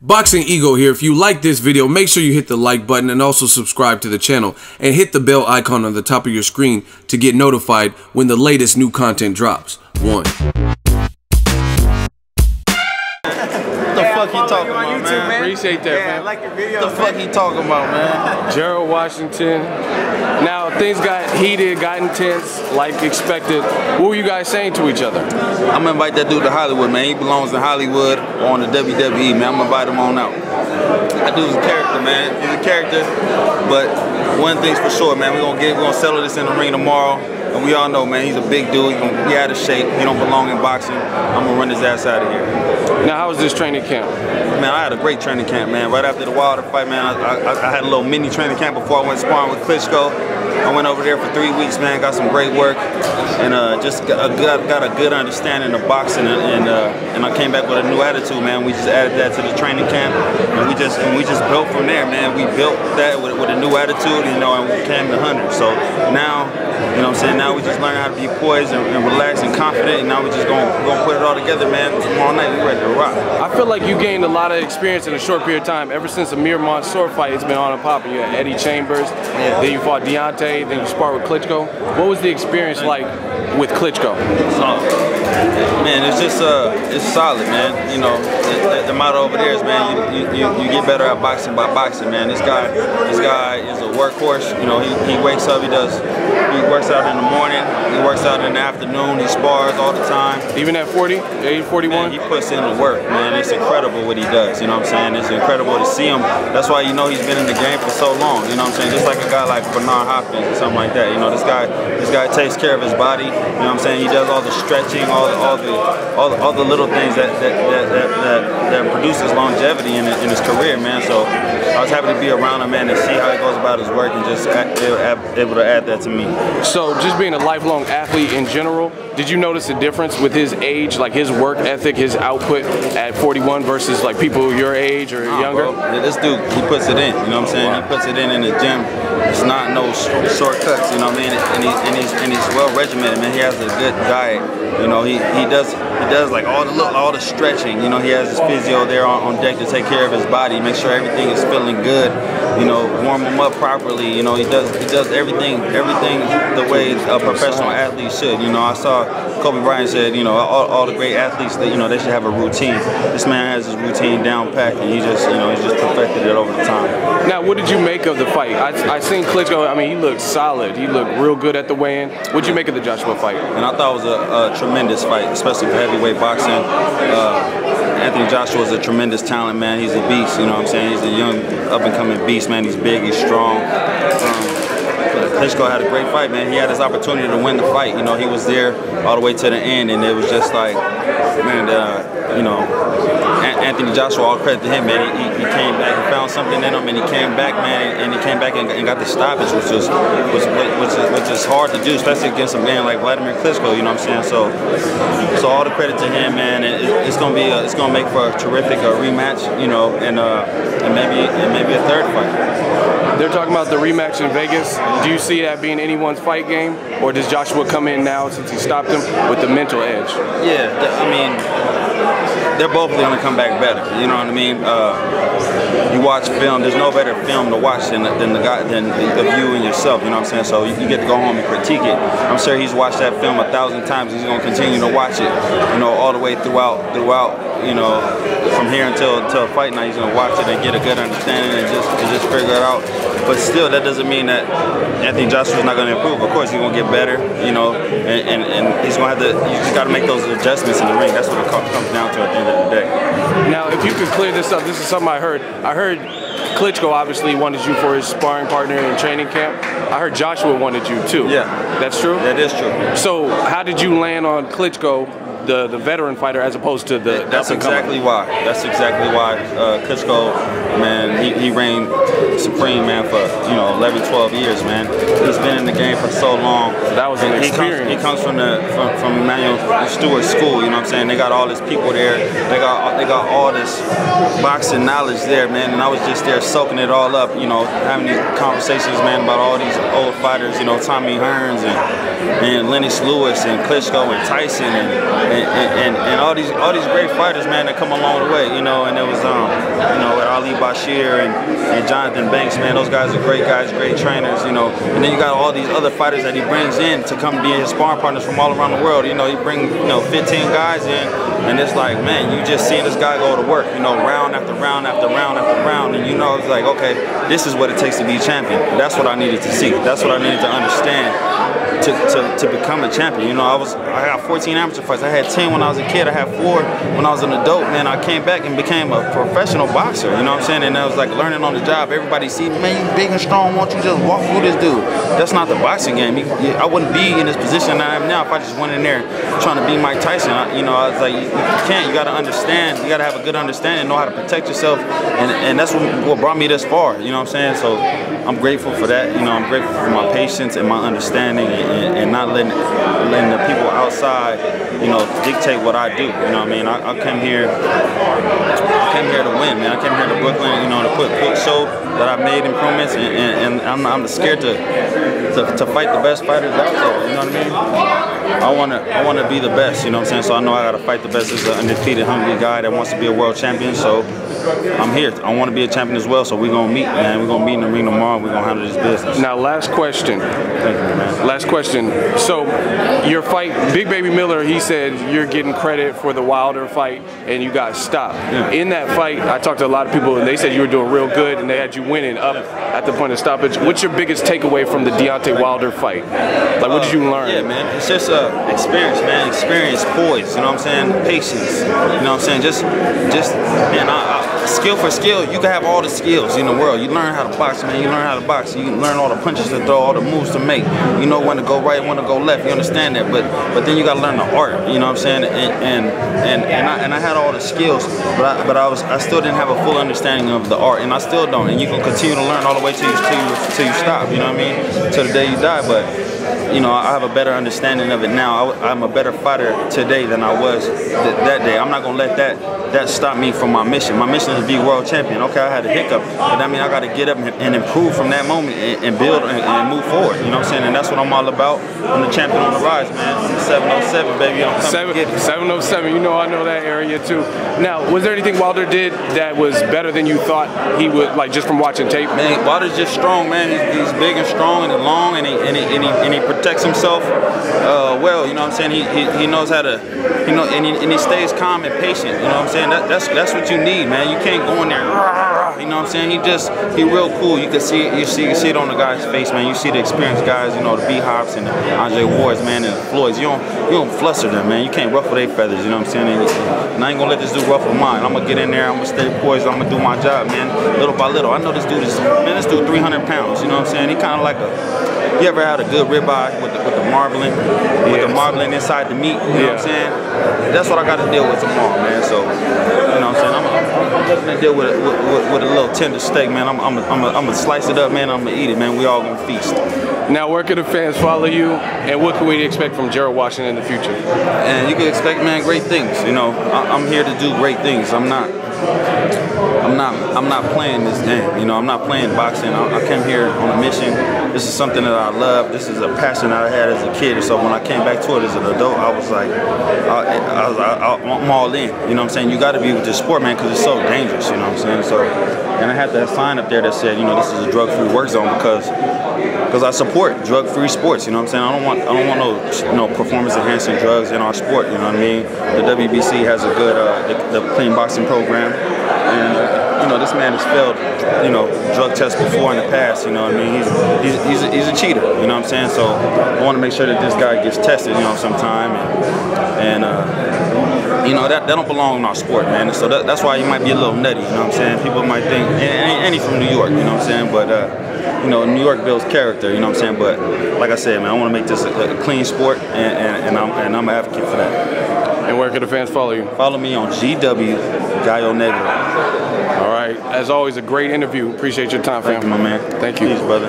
Boxingego here. If you like this video, make sure you hit the like button and also subscribe to the channel and hit the bell icon on the top of your screen to get notified when the latest new content drops. What the fuck he talking about, YouTube, man? Appreciate that, man. I like your video. What the fuck he talking about, man? Gerald, Washington. Now, things got heated, got intense, like expected. What were you guys saying to each other? I'm gonna invite that dude to Hollywood, man. He belongs in Hollywood or on the WWE, man. I'm gonna invite him on out. That dude's a character, man. He's a character, but one thing's for sure, man. We're gonna settle this in the ring tomorrow. And we all know, man, he's a big dude. He's out of shape. He don't belong in boxing. I'm gonna run his ass out of here. Now, how was this training camp? Man, I had a great training camp, man. Right after the Wilder fight, man, I had a little mini training camp before I went sparring with Klitschko. I went over there for 3 weeks, man. Got some great work, and just got a good understanding of boxing. And I came back with a new attitude, man. We just added that to the training camp, and we just built from there, man. We built that with a new attitude, you know, and we became the hunter. So now, you know what I'm saying? Now we just learn how to be poised and relaxed and confident, and now we just gonna put it all together, man. Tomorrow night we ready to rock. I feel like you gained a lot of experience in a short period of time. Ever since the Amir Mansour fight, it's been on and popping. You had Eddie Chambers, then you fought Deontay, then you sparred with Klitschko. What was the experience like with Klitschko? Man, it's just it's solid, man. You know, the motto over there is, man, you get better at boxing by boxing, man. This guy is a workhorse. You know, he wakes up, he works out in the morning, he works out in the afternoon, he spars all the time. Even at 40, age 41? Man, he puts in the work, man. It's incredible what he does, you know what I'm saying? It's incredible to see him. That's why you know he's been in the game for so long, you know what I'm saying? Just like a guy like Bernard Hopkins or something like that. You know, this guy takes care of his body, you know what I'm saying? He does all the stretching, all the little things that produces longevity in his career, man. So I was happy to be around him, man, and see how he goes about his work and just able to add that to me. So just being a lifelong athlete in general, did you notice a difference with his age, like his work ethic, his output at 41 versus like people your age or younger? Bro. This dude, he puts it in, you know what I'm saying? He puts it in the gym. It's not no shortcuts, you know what I mean? And he's well regimented, man. He has a good diet. You know, he does like all the stretching. You know, he has his physio there on deck to take care of his body, make sure everything is feeling good. You know, warm him up properly. You know, he does everything the way a professional athlete should. You know, I saw Kobe Bryant said, you know, all the great athletes, that, you know, they should have a routine. This man has his routine down packed, and he's just perfected it over the time. Now, what did you make of the fight? I seen Klitschko. I mean, he looked solid. He looked real good at the weigh-in. What'd you make of the Joshua fight? And I thought it was a tremendous fight, especially for heavyweight boxing. Anthony Joshua is a tremendous talent, man. He's a beast, you know what I'm saying? He's a young, up-and-coming beast, man. He's big, he's strong. Klitschko had a great fight, man. He had his opportunity to win the fight. You know, he was there all the way to the end, and it was just like, man, you know, Anthony Joshua, all credit to him, man. He came back, he found something in him, and he came back, man, and he came back and got the stoppage, which is hard to do, especially against a man like Vladimir Klitschko. You know what I'm saying? So all the credit to him, man. It's gonna make for a terrific rematch, you know, and maybe a third fight. They're talking about the rematch in Vegas. Do you see that being anyone's fight game, or does Joshua come in now since he stopped him with the mental edge? Yeah, I mean, they're both going to come back better. You know what I mean? You watch film. There's no better film to watch than of you and yourself. You know what I'm saying? So you get to go home and critique it. I'm sure he's watched that film 1,000 times. He's going to continue to watch it, you know, all the way throughout. You know, from here until fight night, he's gonna watch it and get a good understanding and just figure it out. But still, that doesn't mean that Anthony Joshua's not gonna improve. Of course, he's gonna get better, you know, and he's gonna have to. You just gotta make those adjustments in the ring. That's what it comes down to at the end of the day. Now, if you could clear this up, this is something I heard. I heard Klitschko obviously wanted you for his sparring partner in training camp. I heard Joshua wanted you too. Yeah, that's true. That is true. So, how did you land on Klitschko, the veteran fighter, as opposed to the That's exactly why. That's exactly why Klitschko, man, he reigned supreme, man, for 11, 12 years, man. He's been in the game for so long. So that was an experience. He comes from Emmanuel Stewart's school. You know what I'm saying? They got all these people there. They got all this boxing knowledge there, man. And I was just there soaking it all up. You know, having these conversations, man, about all these old fighters. You know, Tommy Hearns and Lennox Lewis and Klitschko and Tyson and and all these great fighters, man, that come along the way, you know. And it was you know, with Ali Bashir and Jonathan Banks, man, those guys are great guys, great trainers, you know. And then you got all these other fighters that he brings in to come be his sparring partners from all around the world. You know, he bring, you know, 15 guys in, and it's like, man, you just seeing this guy go to work, you know, round after round after round after round, and you know, it's like, okay, this is what it takes to be champion. That's what I needed to see. That's what I needed to understand to become a champion. You know, I got 14 amateur fights. I had 10 when I was a kid. I had 4 when I was an adult. Man, I came back and became a professional boxer. You know what I'm saying? And I was like learning on the job. Everybody see, man, you big and strong. Why don't you just walk through this dude? That's not the boxing game. I wouldn't be in this position I am now if I just went in there trying to be Mike Tyson. You know, I was like, you can't. You got to understand. You got to have a good understanding, know how to protect yourself, and that's what brought me this far. You know what I'm saying? So I'm grateful for that. You know, I'm grateful for my patience and my understanding, and not letting the people outside, you know, dictate what I do. You know what I mean? I came here to win, man. I came here to Brooklyn, you know, to show that I've made improvements, and I'm scared to fight the best fighters out there. You know what I mean? I wanna be the best. You know what I'm saying? So I know I gotta fight the best. This is an undefeated, hungry guy that wants to be a world champion. So I'm here. I want to be a champion as well. So we're gonna meet, man. We're gonna meet in the ring tomorrow. We're gonna handle this business. Now, last question. Thank you, man. Last question. So your fight, Big Baby Miller, he said you're getting credit for the Wilder fight, and you got stopped. Yeah. In that fight, I talked to a lot of people, and they said you were doing real good, and they had you winning up at the point of stoppage. What's your biggest takeaway from the Deontay Wilder fight? Like, what did you learn? Yeah, man. It's just experience, man. Experience, poise. You know what I'm saying? Patience. You know what I'm saying? Just man. Skill for skill, you can have all the skills in the world. You learn how to box, man. You learn how to box. You learn all the punches to throw, all the moves to make. You know when to go right, when to go left. You understand that, but then you got to learn the art. You know what I'm saying? And I had all the skills, but I still didn't have a full understanding of the art, and I still don't. And you can continue to learn all the way till you stop. You know what I mean? Till the day you die. But you know, I have a better understanding of it now. I'm a better fighter today than I was that day. I'm not gonna let that stop me from my mission. My mission is to be world champion. Okay, I had a hiccup, but I mean, I got to get up and improve from that moment and build and move forward. You know what I'm saying? And that's what I'm all about. I'm the champion on the rise, man. I'm 707, baby. I'm coming to get it. 707. You know, I know that area too. Now, was there anything Wilder did that was better than you thought he would, like just from watching tape? Man, Wilder's just strong, man. He's big and strong and long, and he protects himself well. You know what I'm saying? He knows how to, you know, and he stays calm and patient. You know what I'm saying? That's what you need, man. You can't go in there, you know what I'm saying? He real cool. You can see it on the guy's face, man. You see the experienced guys, you know, the B-Hops and the Andre Wards, man, and the Floyds. You don't fluster them, man. You can't ruffle their feathers, you know what I'm saying? And I ain't gonna let this dude ruffle mine. I'm gonna get in there, I'm gonna stay poised, I'm gonna do my job, man, little by little. I know this dude 300 pounds, you know what I'm saying? He kind of like you ever had a good ribeye with the marbling, the marbling inside the meat, you know what I'm saying? That's what I got to deal with tomorrow, man. So, you know what I'm saying? I'm just gonna deal with a little tender steak, man. I'm gonna slice it up, man. I'm gonna eat it, man. We all gonna feast. Now, where can the fans follow you, and what can we expect from Gerald Washington in the future? And you can expect, man, great things. You know, I'm here to do great things. I'm not playing this game. You know, I'm not playing boxing. I came here on a mission. This is something that I love. This is a passion that I had as a kid. So when I came back to it as an adult, I was like, I'm all in. You know what I'm saying? You got to be with this sport, man, because it's so dangerous. You know what I'm saying? So, and I had that sign up there that said, you know, this is a drug-free work zone because I support drug-free sports. You know what I'm saying? I don't want no performance-enhancing drugs in our sport. You know what I mean? The WBC has a good the clean boxing program, and you know, this man has failed, you know, drug tests before in the past. You know what I mean? He's a cheater. You know what I'm saying? So I want to make sure that this guy gets tested, you know, sometime, and you know, that don't belong in our sport, man. So that's why he might be a little nutty. You know what I'm saying? People might think, and he's from New York. You know what I'm saying? But you know, New York builds character. You know what I'm saying? But like I said, man, I want to make this a clean sport, and I'm an advocate for that. And where can the fans follow you? Follow me on GW Gallo Negro. All right. As always, a great interview. Appreciate your time, fam. Thank you, my man. Thank you. Peace, brother.